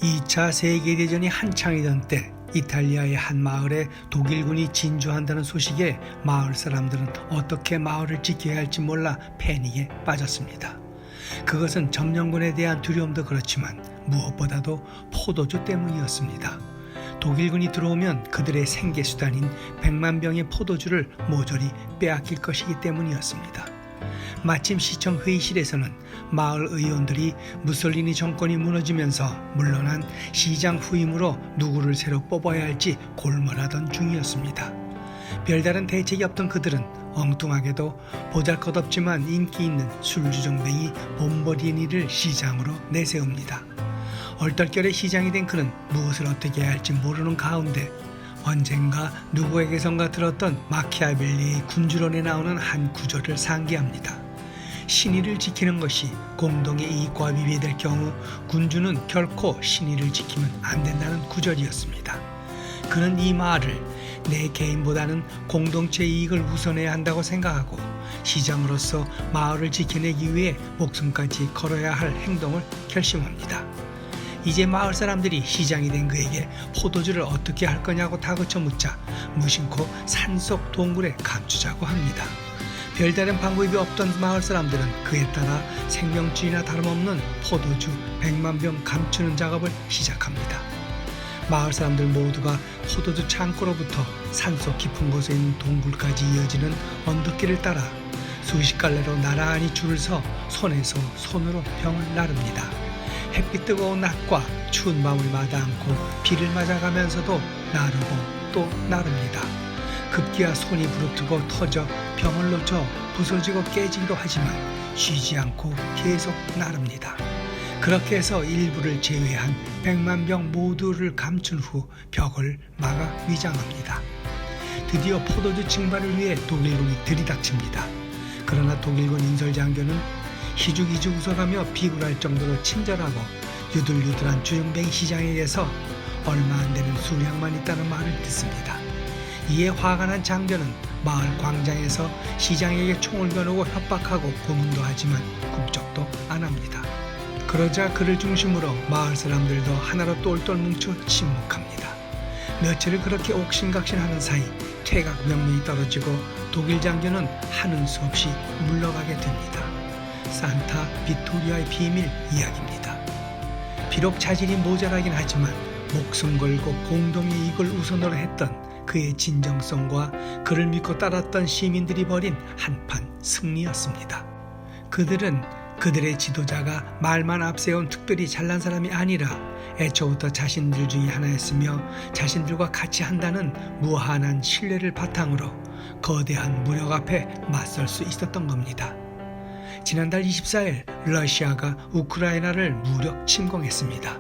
2차 세계대전이 한창이던 때 이탈리아의 한 마을에 독일군이 진주한다는 소식에 마을 사람들은 어떻게 마을을 지켜야 할지 몰라 패닉에 빠졌습니다. 그것은 점령군에 대한 두려움도 그렇지만 무엇보다도 포도주 때문이었습니다. 독일군이 들어오면 그들의 생계수단인 100만 병의 포도주를 모조리 빼앗길 것이기 때문이었습니다. 마침 시청 회의실에서는 마을 의원들이 무솔리니 정권이 무너지면서 물러난 시장 후임으로 누구를 새로 뽑아야 할지 골몰하던 중이었습니다. 별다른 대책이 없던 그들은 엉뚱하게도 보잘것없지만 인기 있는 술주정뱅이 봄버리니를 시장으로 내세웁니다. 얼떨결에 시장이 된 그는 무엇을 어떻게 해야 할지 모르는 가운데 언젠가 누구에게선가 들었던 마키아벨리의 군주론에 나오는 한 구절을 상기합니다. 신의를 지키는 것이 공동의 이익과 위배될 경우 군주는 결코 신의를 지키면 안 된다는 구절이었습니다. 그는 이 말을 내 개인보다는 공동체 이익을 우선해야 한다고 생각하고 시장으로서 마을을 지켜내기 위해 목숨까지 걸어야 할 행동을 결심합니다. 이제 마을 사람들이 시장이 된 그에게 포도주를 어떻게 할 거냐고 다그쳐 묻자 무심코 산속 동굴에 감추자고 합니다. 별다른 방법이 없던 마을 사람들은 그에 따라 생명줄이나 다름없는 포도주 100만 병 감추는 작업을 시작합니다. 마을 사람들 모두가 포도주 창고로부터 산속 깊은 곳에 있는 동굴까지 이어지는 언덕길을 따라 수십 갈래로 나란히 줄을 서 손에서 손으로 병을 나릅니다. 햇빛 뜨거운 낮과 추운 밤을 마다 않고 비를 맞아가면서도 나르고 또 나릅니다. 급기야 손이 부르트고 터져 병을 놓쳐 부서지고 깨지기도 하지만 쉬지 않고 계속 나릅니다. 그렇게 해서 일부를 제외한 100만 병 모두를 감춘 후 벽을 막아 위장합니다. 드디어 포도주 징발을 위해 독일군이 들이닥칩니다. 그러나 독일군 인설장교는 희죽희죽 웃어가며 비굴할 정도로 친절하고 유들유들한 주정뱅이 시장에게서 얼마 안 되는 수량만 있다는 말을 듣습니다. 이에 화가 난 장교는 마을 광장에서 시장에게 총을 겨누고 협박하고 고문도 하지만 꿈쩍도 안 합니다. 그러자 그를 중심으로 마을 사람들도 하나로 똘똘 뭉쳐 침묵합니다. 며칠을 그렇게 옥신각신하는 사이 퇴각 명령이 떨어지고 독일 장교는 하는 수 없이 물러가게 됩니다. 산타 비토리아의 비밀 이야기입니다. 비록 자질이 모자라긴 하지만 목숨 걸고 공동의 이익을 우선으로 했던 그의 진정성과 그를 믿고 따랐던 시민들이 벌인 한판 승리였습니다. 그들은 그들의 지도자가 말만 앞세운 특별히 잘난 사람이 아니라 애초부터 자신들 중에 하나였으며 자신들과 같이 한다는 무한한 신뢰를 바탕으로 거대한 무력 앞에 맞설 수 있었던 겁니다. 지난달 24일 러시아가 우크라이나를 무력 침공했습니다.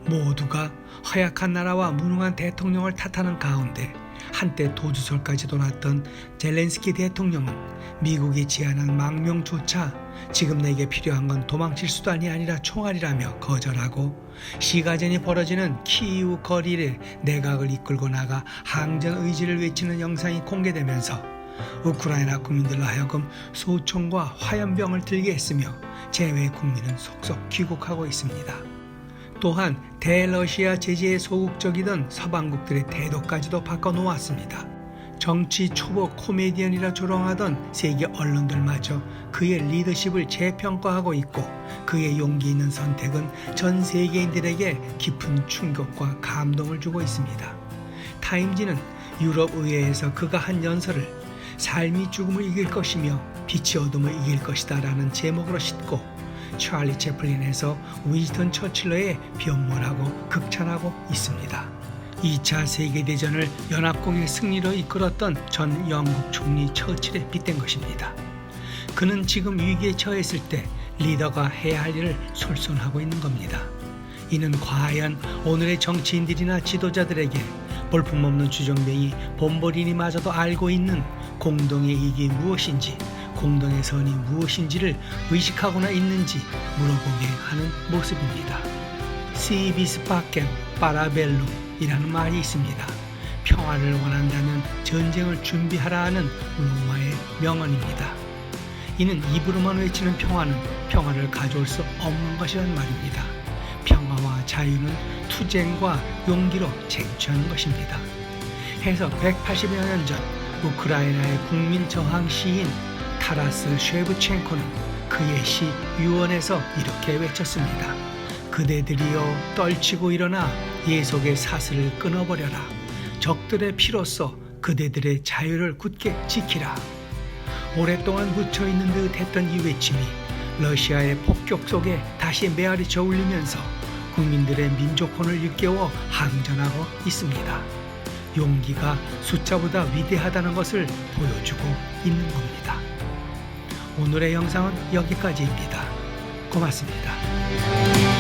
모두가 허약한 나라와 무능한 대통령을 탓하는 가운데 한때 도주설까지 돌았던 젤렌스키 대통령은 미국이 제안한 망명조차 지금 내게 필요한 건 도망칠 수단이 아니라 총알이라며 거절하고 시가전이 벌어지는 키이우 거리를 내각을 이끌고 나가 항전 의지를 외치는 영상이 공개되면서 우크라이나 국민들로 하여금 소총과 화염병을 들게 했으며 제외 국민은 속속 귀국하고 있습니다. 또한 대러시아 제재에 소극적이던 서방국들의 태도까지도 바꿔놓았습니다. 정치 초보 코미디언이라 조롱하던 세계 언론들마저 그의 리더십을 재평가하고 있고 그의 용기 있는 선택은 전 세계인들에게 깊은 충격과 감동을 주고 있습니다. 타임지는 유럽 의회에서 그가 한 연설을 삶이 죽음을 이길 것이며 빛이 어둠을 이길 것이다 라는 제목으로 싣고 찰리 채플린에서 윈스턴 처칠러의 변모하고 극찬하고 있습니다. 2차 세계대전을 연합공의 승리로 이끌었던 전 영국 총리 처칠에 빗댄 것입니다. 그는 지금 위기에 처했을 때 리더가 해야 할 일을 솔선하고 있는 겁니다. 이는 과연 오늘의 정치인들이나 지도자들에게 볼품없는 주정뱅이 봄버리니마저도 알고 있는 공동의 이익이 무엇인지 공동의 선이 무엇인지를 의식하거나 있는지 물어보게 하는 모습입니다. Si vis pacem para bellum 이라는 말이 있습니다. 평화를 원한다면 전쟁을 준비하라 하는 로마의 명언입니다. 이는 입으로만 외치는 평화는 평화를 가져올 수 없는 것이란 말입니다. 평화와 자유는 투쟁과 용기로 쟁취하는 것입니다. 해서 180여 년 전 우크라이나의 국민 저항 시인 타라스 쉐브첸코는 그의 시 유언에서 이렇게 외쳤습니다. 그대들이여 떨치고 일어나 예속의 사슬을 끊어버려라. 적들의 피로써 그대들의 자유를 굳게 지키라. 오랫동안 묻혀있는 듯 했던 이 외침이 러시아의 폭격 속에 다시 메아리쳐 울리면서 국민들의 민족혼을 일깨워 항전하고 있습니다. 용기가 숫자보다 위대하다는 것을 보여주고 있는 겁니다. 오늘의 영상은 여기까지입니다. 고맙습니다.